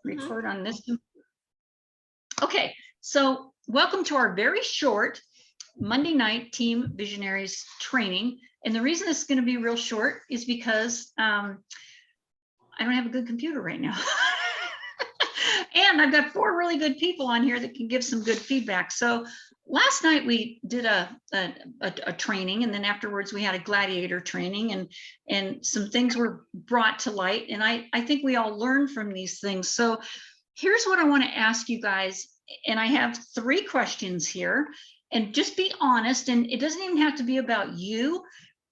record on this. Okay, so welcome to our very short Monday night Team Visionaries training. And the reason this is going to be real short is because I don't have a good computer right now. And I've got 4 really good people on here that can give some good feedback. So last night we did a training, and then afterwards we had a gladiator training, and some things were brought to light. And I think we all learned from these things. So here's what I want to ask you guys. And I have 3 questions here, and just be honest. And it doesn't even have to be about you.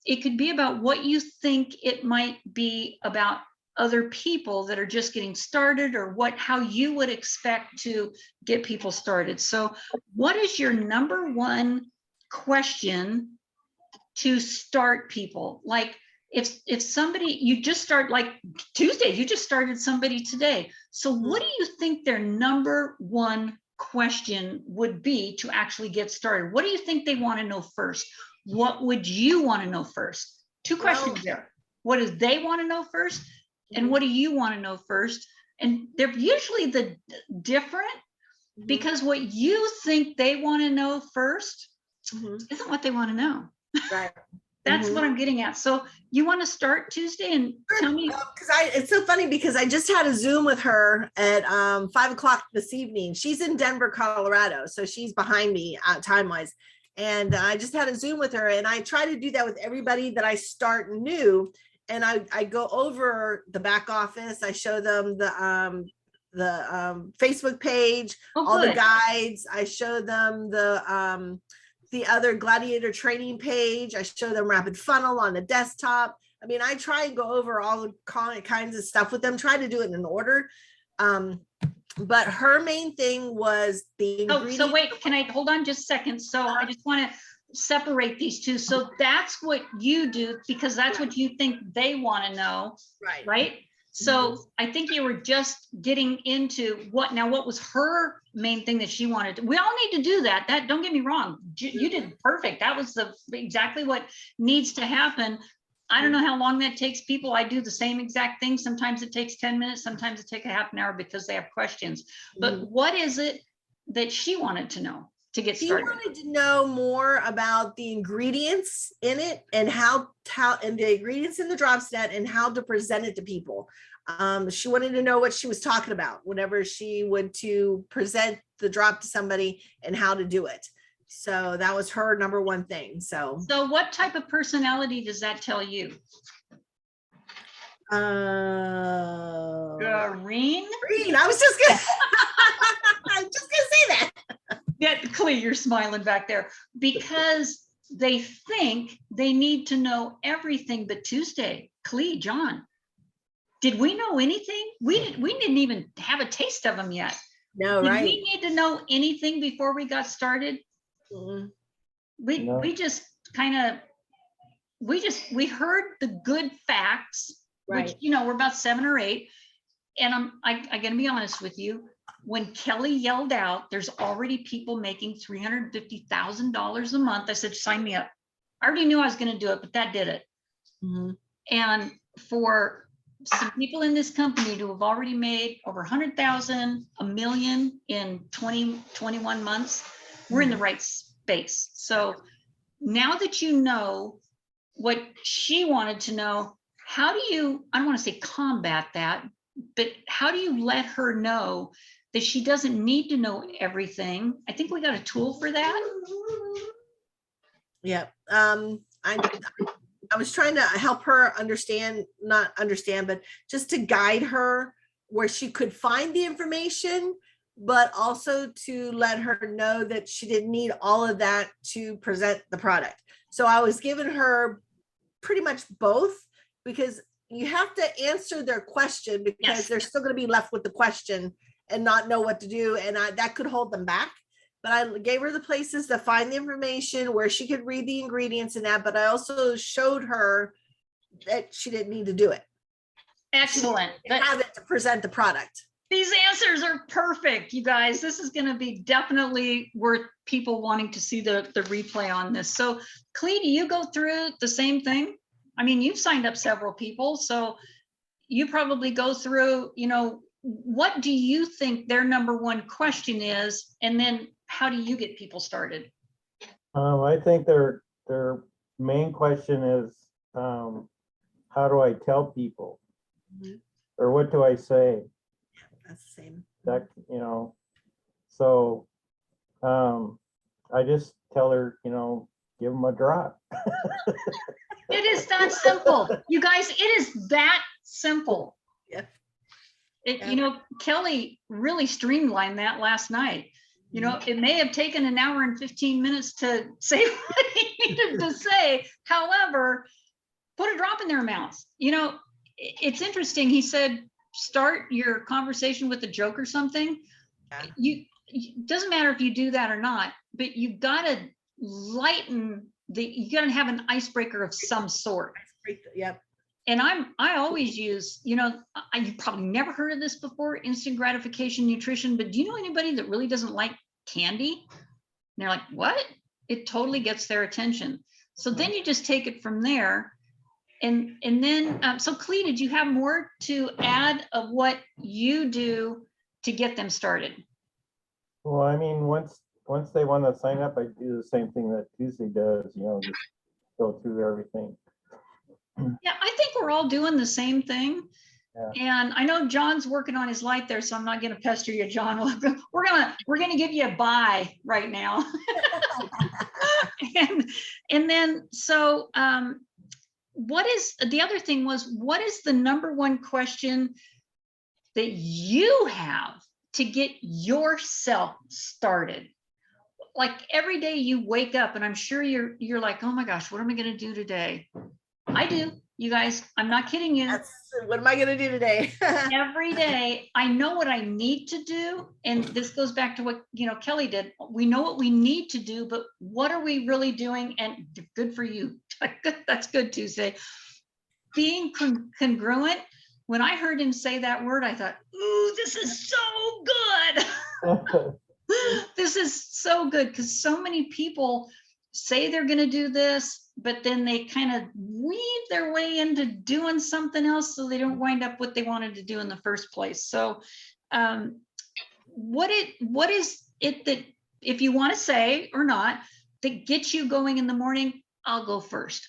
It could be about what you think it might be about other people that are just getting started, or how you would expect to get people started. So what is your number 1 question to start people? Like if somebody, you just start, like Tuesday, you just started somebody today. So what do you think their number 1 question would be to actually get started? What do you think they want to know first? What would you want to know first? 2 questions there. What do they want to know first? And what do you want to know first? And they're usually the different, because what you think they want to know first isn't what they want to know. Right. That's what I'm getting at. So you want to start Tuesday and tell me? Because it's so funny, because I just had a Zoom with her at 5 o'clock this evening. She's in Denver, Colorado, so she's behind me time wise. And I just had a Zoom with her, and I try to do that with everybody that I start new. And I go over the back office. I show them the Facebook page, all the guides. I show them the other gladiator training page. I show them Rapid Funnel on the desktop. I mean, I try and go over all the kinds of stuff with them, try to do it in order. But her main thing was the ingredients. So wait, can I hold on just a second? So I just want to separate these 2. So that's what you do, because that's what you think they want to know. Right. So I think you were just getting into what was her main thing that she wanted to. We all need to do that. Don't get me wrong. You did perfect. That was exactly what needs to happen. I don't know how long that takes people. I do the same exact thing. Sometimes it takes 10 minutes. Sometimes it takes a half an hour because they have questions. But what is it that she wanted to know to get started? She wanted to know more about the ingredients in it, and how and the ingredients in the drop set, and how to present it to people. She wanted to know what she was talking about whenever she would to present the drop to somebody, and how to do it. So that was her number 1 thing. So what type of personality does that tell you? Green? I was just gonna I'm just gonna say that. Yeah, Clee, you're smiling back there, because they think they need to know everything. But Tuesday, Clee, John, did we know anything? We didn't even have a taste of them yet. No, did right. we need to know anything before we got started? We just we heard the good facts, which we're about 7 or 8. And I gotta be honest with you. When Kelly yelled out, there's already people making $350,000 a month, I said, sign me up. I already knew I was going to do it, but that did it. And for some people in this company to have already made over 100,000, $1 million in 21 months, we're in the right space. So now that you know what she wanted to know, how do you, I don't want to say combat that, but how do you let her know that she doesn't need to know everything? I think we got a tool for that. Yeah. I was trying to help her not understand, but just to guide her where she could find the information, but also to let her know that she didn't need all of that to present the product. So I was giving her pretty much both, because you have to answer their question, because they're still going to be left with the question and not know what to do. And that could hold them back. But I gave her the places to find the information where she could read the ingredients in that. But I also showed her that she didn't need to do it. Excellent. Have it to present the product. These answers are perfect, you guys. This is going to be definitely worth people wanting to see the replay on this. So Clee, do you go through the same thing? I mean, you've signed up several people, so you probably go through, what do you think their number one question is? And then how do you get people started? I think their main question is, how do I tell people, Mhm. or what do I say? That's the same. That, so I just tell her, give them a drop. It is that simple. You guys, it is that simple. Yeah. Kelly really streamlined that last night. It may have taken an hour and 15 minutes to say what he needed to say. However, put a drop in their mouths. It's interesting. He said, start your conversation with a joke or something. Yeah. Doesn't matter if you do that or not, but you got to you got to have an icebreaker of some sort. Yep. And I always use, you probably never heard of this before, instant gratification nutrition, but do you know anybody that really doesn't like candy? And they're like, what? It totally gets their attention. So then you just take it from there. And then, so Clee, did you have more to add of what you do to get them started? Well, I mean, once they want to sign up, I do the same thing that Tuesday does, just go through everything. Yeah, I think we're all doing the same thing. Yeah. And I know John's working on his light there, so I'm not going to pester you, John. We're gonna give you a bye right now. and then so what is the other thing was, what is the number one question that you have to get yourself started? Like every day you wake up, and I'm sure you're like, oh my gosh, what am I going to do today? I do, you guys. I'm not kidding you. What am I going to do today? Every day, I know what I need to do, and this goes back to what Kelly did. We know what we need to do, but what are we really doing? And good for you. That's good, Tuesday. Being congruent. When I heard him say that word, I thought, ooh, this is so good. This is so good, because so many people say they're going to do this, but then they kind of weave their way into doing something else, so they don't wind up what they wanted to do in the first place. So what is it that, if you want to say or not, that gets you going in the morning? I'll go first.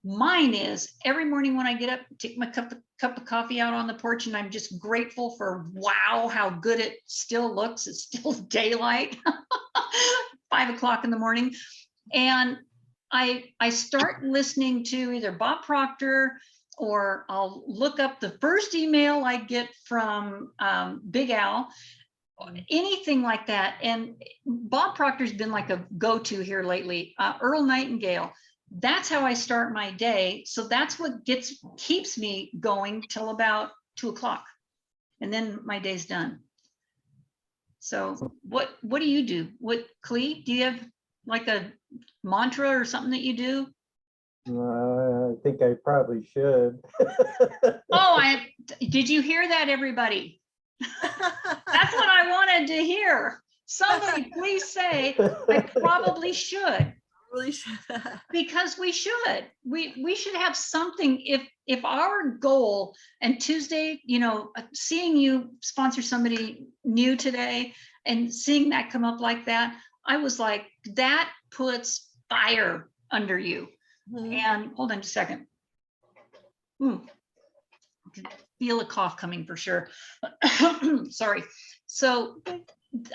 Mine is every morning when I get up, take my cup of coffee out on the porch, and I'm just grateful for, wow, how good it still looks. It's still daylight, 5 o'clock in the morning. And I start listening to either Bob Proctor, or I'll look up the first email I get from Big Al, anything like that. And Bob Proctor's been like a go-to here lately. Earl Nightingale. That's how I start my day. So that's what keeps me going till about 2 o'clock. And then my day's done. So what do you do? Clee, do you have like a mantra or something that you do? I think I probably should. Did you hear that, everybody? That's what I wanted to hear. Somebody please say, I probably should. Because we should. We should have something. If our goal, and Tuesday, seeing you sponsor somebody new today and seeing that come up like that, I was like, that puts fire under you. Mm-hmm. And hold on just a second. Feel a cough coming for sure. Sorry. So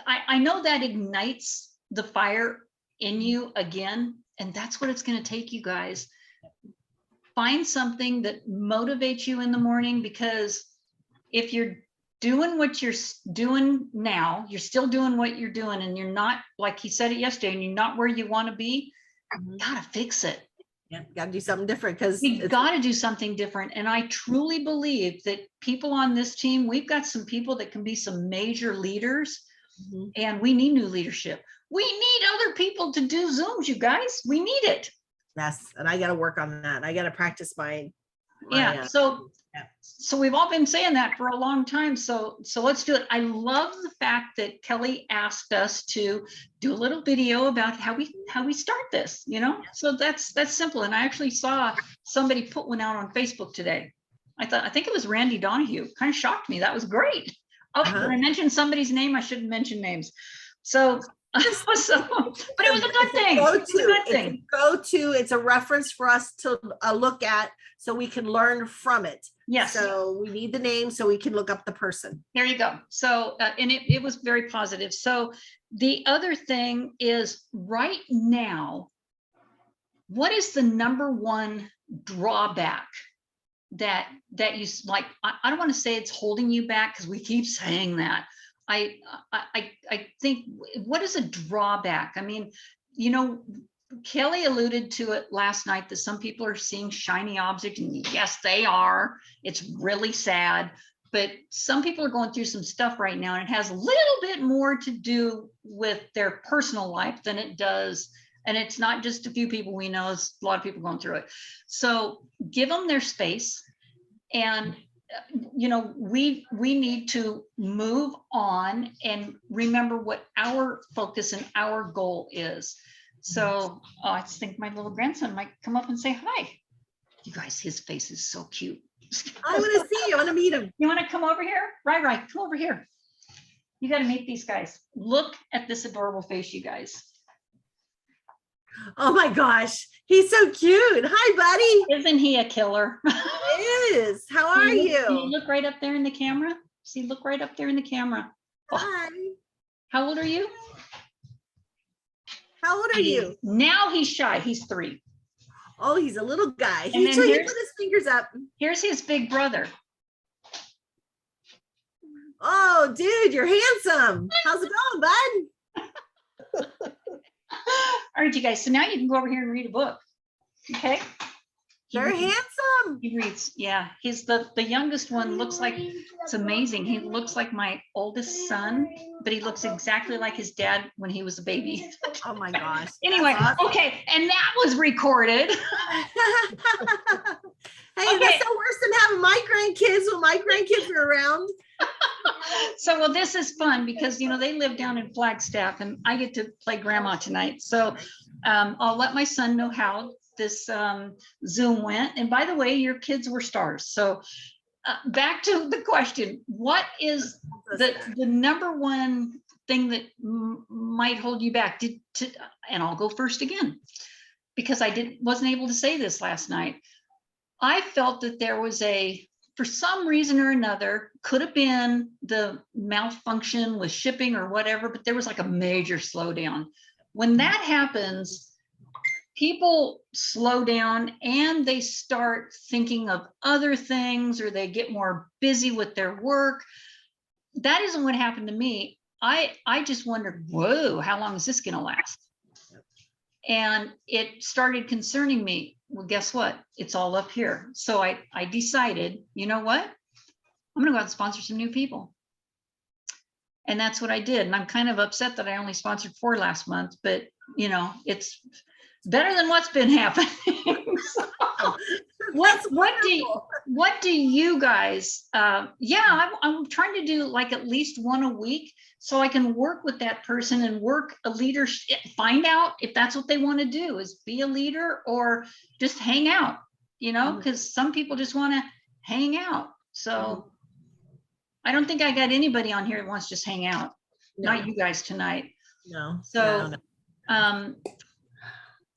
I know that ignites the fire in you again, and that's what it's going to take, you guys. Find something that motivates you in the morning, because if you're doing what you're doing now, you're still doing what you're doing, and you're not, like he said it yesterday, and you're not where you want to be, you gotta fix it. Yeah, gotta do something different, because you gotta do something different. And I truly believe that people on this team, we've got some people that can be some major leaders, and we need new leadership. We need other people to do Zooms, you guys. We need it. Yes, and I got to work on that. I got to practice my So we've all been saying that for a long time. So let's do it. I love the fact that Kelly asked us to do a little video about how we start this. So that's simple. And I actually saw somebody put one out on Facebook today. I think it was Randy Donahue. Kind of shocked me. That was great. Oh, Uh-huh. did I mention somebody's name? I shouldn't mention names. So, but it was a good thing. It's a good thing. Go-to. It's a reference for us to look at so we can learn from it. Yes. So we need the name so we can look up the person. There you go. So, and it was very positive. So the other thing is right now, what is the number one drawback that you like? I don't want to say it's holding you back because we keep saying that. I think, what is a drawback? I mean, you know, Kelly alluded to it last night that some people are seeing shiny objects, and yes, they are. It's really sad, but some people are going through some stuff right now, and it has a little bit more to do with their personal life than it does. And it's not just a few people we know, it's a lot of people going through it. So give them their space. And you know, we need to move on and remember what our focus and our goal is. So I think my little grandson might come up and say hi. You guys, his face is so cute. I want to see you. I want to meet him. You want to come over here? Right, come over here. You got to meet these guys. Look at this adorable face, you guys. Oh my gosh, he's so cute. Hi, buddy. Isn't he a killer? It is. How are Can you you? look right up there in the camera? See, look right up there in the camera. Oh, Hi. how old are you? How old are you? Now he's shy. He's 3. Oh, he's a little guy. And He then put here's- his fingers up. Here's his big brother. Oh, dude, you're handsome. How's it going, bud? All right, you guys. So now you can go over here and read a book. Okay. Very handsome. He reads. Yeah, he's the youngest one. Looks like, it's amazing. He looks like my oldest son, but he looks exactly like his dad when he was a baby. Oh my gosh. Anyway, That's awesome. okay, and that was recorded. Hey, Okay. that's no worse than having my grandkids when my grandkids were around. So, well, this is fun because, you know, they live down in Flagstaff and I get to play grandma tonight. So I'll let my son know how this Zoom went. And by the way, your kids were stars. So back to the question, what is the number one thing that might hold you back? And I'll go first again, because I wasn't able to say this last night. I felt that there was for some reason or another, could have been the malfunction with shipping or whatever, but there was like a major slowdown. When that happens, people slow down and they start thinking of other things, or they get more busy with their work. That isn't what happened to me. I just wondered, whoa, how long is this going to last? And it started concerning me. Well, guess what? It's all up here. So I decided, you know what? I'm going to go out and sponsor some new people. And that's what I did. And I'm kind of upset that I only sponsored 4 last month, but you know, it's better than what's been happening. So, what do you guys, I'm trying to do like at least 1 a week so I can work with that person and work a leadership, find out if that's what they want to do, is be a leader or just hang out, you know, because some people just want to hang out. So I don't think I got anybody on here that wants to just hang out. No. Not you guys tonight. No. So, no.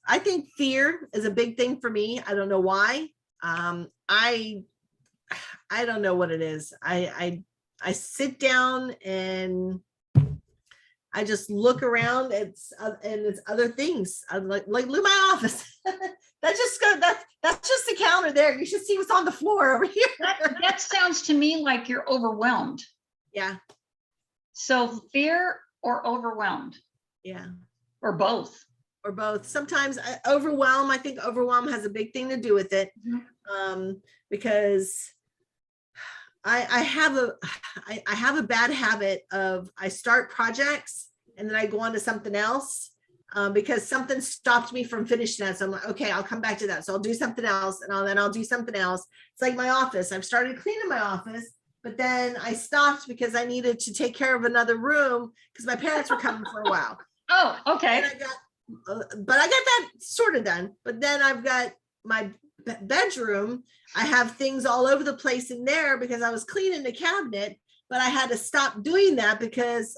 I think fear is a big thing for me. I don't know why. I don't know what it is. I sit down and I just look around. And it's other things. I'm like look at my office. That's just the counter there. You should see what's on the floor over here. that sounds to me like you're overwhelmed. Yeah. So fear or overwhelmed? Yeah. Or both? Or both. Sometimes I think overwhelm has a big thing to do with it. Because I have a bad habit of, I start projects and then I go on to something else because something stopped me from finishing that. So I'm like, okay, I'll come back to that. So I'll do something else and then I'll do something else. It's like my office. I've started cleaning my office, but then I stopped because I needed to take care of another room because my parents were coming for a while. Oh, okay. But I got that sort of done. But then I've got my bedroom. I have things all over the place in there because I was cleaning the cabinet, but I had to stop doing that because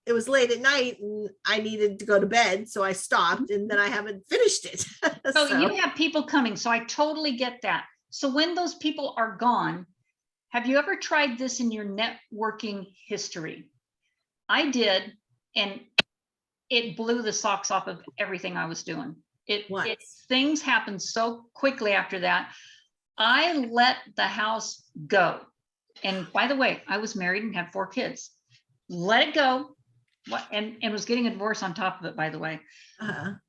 it was late at night and I needed to go to bed. So I stopped and then I haven't finished it. So So, you have people coming, so I totally get that. So when those people are gone, have you ever tried this in your networking history? I did, and it blew the socks off of everything I was doing. Things happened so quickly after that. I let the house go. And by the way, I was married and had 4 kids. Let it go. And was getting a divorce on top of it, by the way.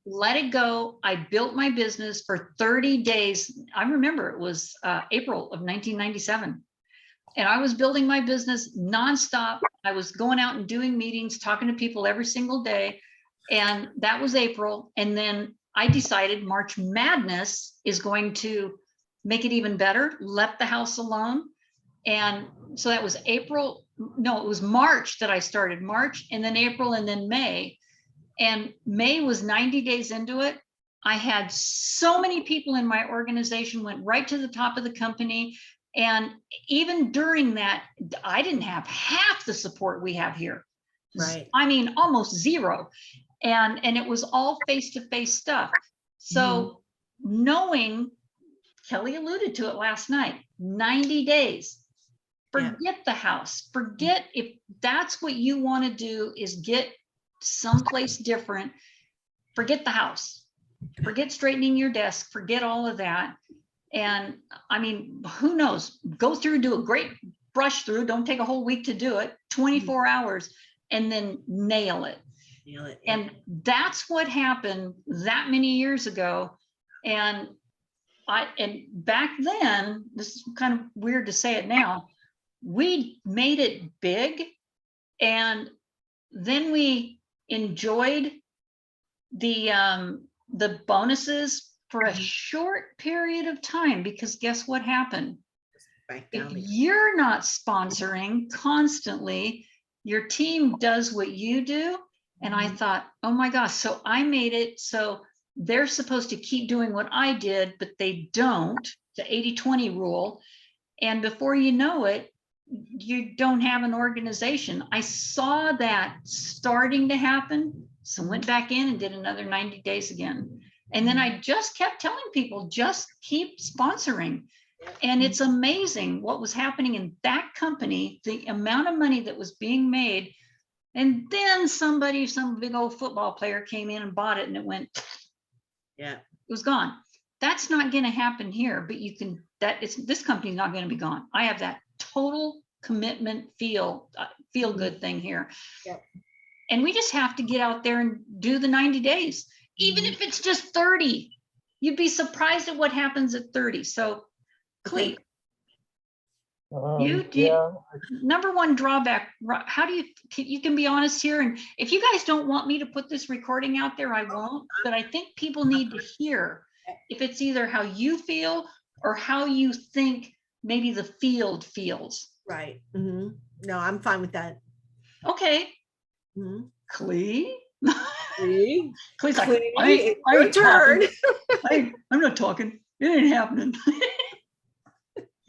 Let it go. I built my business for 30 days. I remember it was April of 1997. And I was building my business nonstop. I was going out and doing meetings, talking to people every single day. And that was April. And then I decided March Madness is going to make it even better. Let the house alone. And so that was April. No, it was March that I started. March, and then April, and then May. And May was 90 days into it. I had so many people in my organization, went right to the top of the company. And even during that, I didn't have half the support we have here. right. I mean, almost zero. And it was all face-to-face stuff. So knowing, Kelly alluded to it last night, 90 days. Forget the house. Forget, if that's what you want to do is get someplace different, forget the house. Forget straightening your desk. Forget all of that. And I mean, who knows? Go through, do a great brush through. Don't take a whole week to do it. 24 hours, and then nail it. And that's what happened that many years ago. And back then, this is kind of weird to say it now, we made it big, and then we enjoyed the bonuses for a short period of time, because guess what happened? If you're not sponsoring constantly, your team does what you do. And I thought, oh my gosh, so I made it so they're supposed to keep doing what I did, but they don't, the 80-20 rule. And before you know it, you don't have an organization. I saw that starting to happen. So went back in and did another 90 days again. And then I just kept telling people, just keep sponsoring. And it's amazing what was happening in that company, the amount of money that was being made. And then some big old football player came in and bought it, and it went, it was gone. That's not going to happen here, but this company's not going to be gone. I have that total commitment feel good thing here. And we just have to get out there and do the 90 days, even if it's just 30. You'd be surprised at what happens at 30. So Clete, number one drawback, how do you can be honest here, and if you guys don't want me to put this recording out there, I won't, but I think people need to hear if it's either how you feel or how you think maybe the field feels. Right. No, I'm fine with that. Okay. Clete? Clete's like, your turn. I'm not talking. It ain't happening.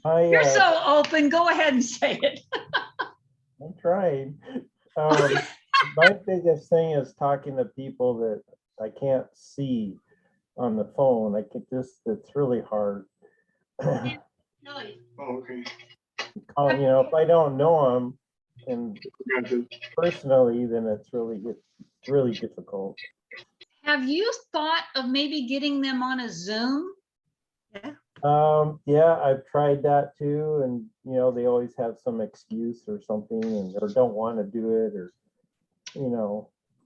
You're so open. Go ahead and say it. I'm trying. My biggest thing is talking to people that I can't see on the phone. It's really hard. Oh, okay. If I don't know them and personally, then it's really difficult. Have you thought of maybe getting them on a Zoom? Yeah, I've tried that too, and they always have some excuse or something, or don't want to do it, or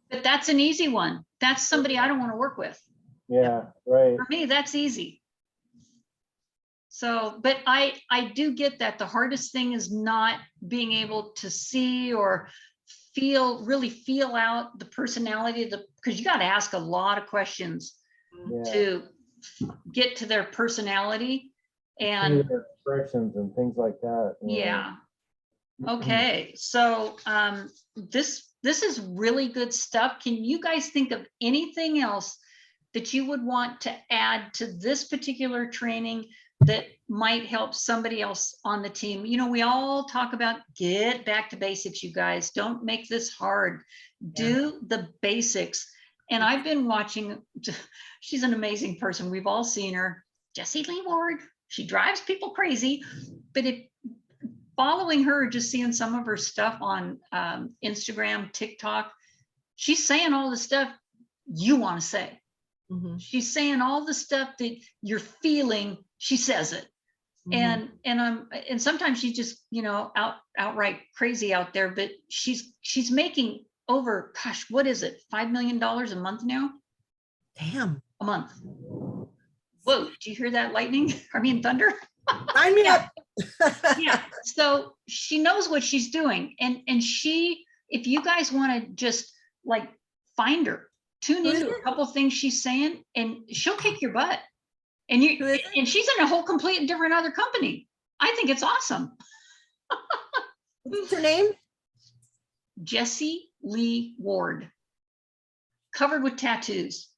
But that's an easy one. That's somebody I don't want to work with. Yeah, right. For me, that's easy. So, but I do get that the hardest thing is not being able to see or really feel out the personality because you got to ask a lot of questions to get to their personality and their expressions and things like that. Yeah. Okay. So this is really good stuff. Can you guys think of anything else that you would want to add to this particular training that might help somebody else on the team. You know, we all talk about get back to basics, you guys. Don't make this hard. Do the basics. And I've been watching, she's an amazing person. We've all seen her, Jessie Lee Ward. She drives people crazy, but if following her, just seeing some of her stuff on Instagram, TikTok, she's saying all the stuff you want to say. Mhm. She's saying all the stuff that you're feeling. She says it, Mhm. and sometimes she's just, you know, outright crazy out there. But she's making over, gosh, what is it, $5 million a month now? Damn. A month. Whoa! Did you hear that lightning? I mean thunder. Sign me Yeah. up. Yeah. So she knows what she's doing, and she, if you guys want to just like find her, tune Who is into a it? couple things she's saying, and she'll kick your butt. And Who you, is it? and she's in a whole complete different other company. I think it's awesome. What's her name? Jessie Lee Ward, covered with tattoos.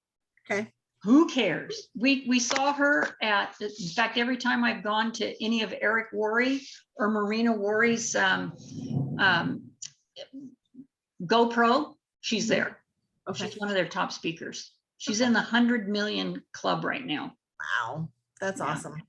Okay. Who cares? We saw her at, in fact, every time I've gone to any of Eric Worre or Marina Worre's GoPro, she's there. Okay. She's one of their top speakers. She's in the 100 million club right now. Wow. That's Yeah. awesome.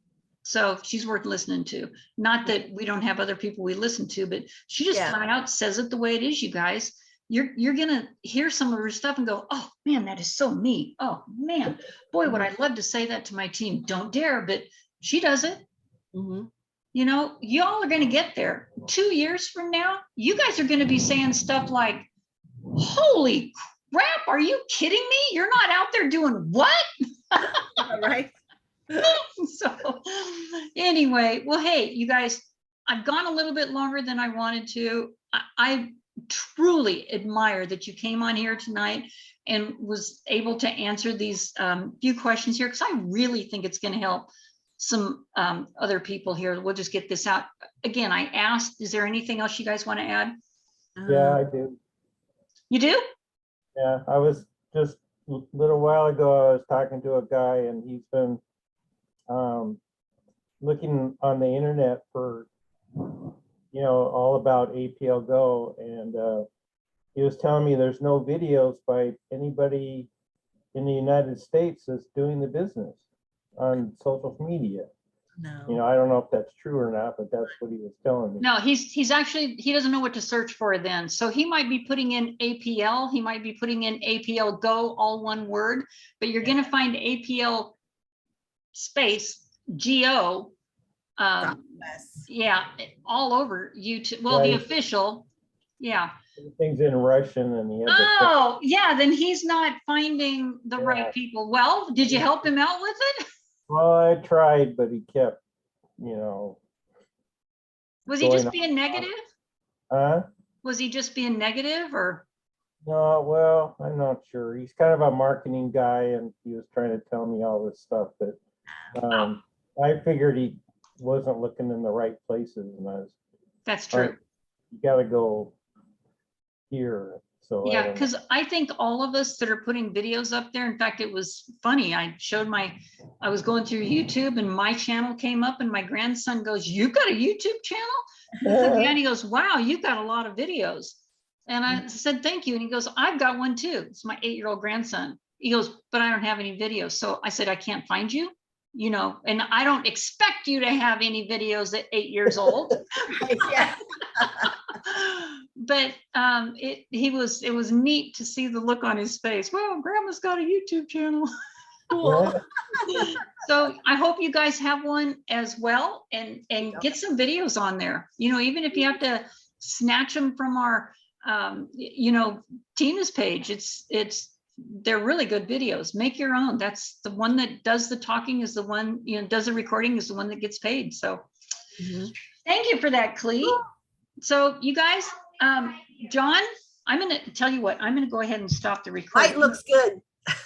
So she's worth listening to. Not that we don't have other people we listen to, but she just Yeah. flat out says it the way it is, you guys. You're gonna hear some of her stuff and go, oh man, that is so me. Oh man, boy, would I love to say that to my team. Don't dare, but she does it. Mhm. You know, y'all are gonna get there. 2 years from now, you guys are gonna be saying stuff like, holy crap, are you kidding me? You're not out there doing what? All right. So anyway, well, hey, you guys, I've gone a little bit longer than I wanted to. I truly admire that you came on here tonight and was able to answer these few questions here, because I really think it's going to help some other people here. We'll just get this out. Again, I asked, is there anything else you guys want to add? Yeah, I do. You do? Yeah, I was just a little while ago, I was talking to a guy and he's been looking on the internet for, all about APL Go. And he was telling me there's no videos by anybody in the United States that's doing the business on social media. No. I don't know if that's true or not, but that's what he was telling me. No, he's actually, he doesn't know what to search for then. So he might be putting in APL, he might be putting in APL Go, all one word, but you're gonna find APL space GO. Yes. Yeah, all over YouTube. Well, the Right. official, yeah. Everything's in Russian and he had to Oh, yeah, then he's not finding the Yeah. right people. Well, did you help him out with it? well, I tried, but he kept, you know, Was he just Going being negative? huh? Was he just being negative or? No, well, I'm not sure. He's kind of a marketing guy and he was trying to tell me all this stuff, but I figured he wasn't looking in the right places and I was, That's true. you gotta go here. So I Yeah, don't know. because I think all of us that are putting videos up there, in fact, it was funny. I was going through YouTube and my channel came up and my grandson goes, "You've got a YouTube channel?" I said, "Yeah." And he goes, "Wow, you've got a lot of videos." And I said, "Thank you." And he goes, "I've got one too." It's my 8-year-old grandson. He goes, "But I don't have any videos." So I said, "I can't find you, and I don't expect you to have any videos at 8 years old." Yeah. But it was neat to see the look on his face. Well, grandma's got a YouTube channel. Cool. So I hope you guys have one as well and get some videos on there. Even if you have to snatch them from our Tina's page, they're really good videos. Make your own. That's the one that does the talking is the one, does the recording is the one that gets paid. So thank you for that, Clee. So you guys, John, I'm going to tell you what, I'm going to go ahead and stop the recording. Light looks good.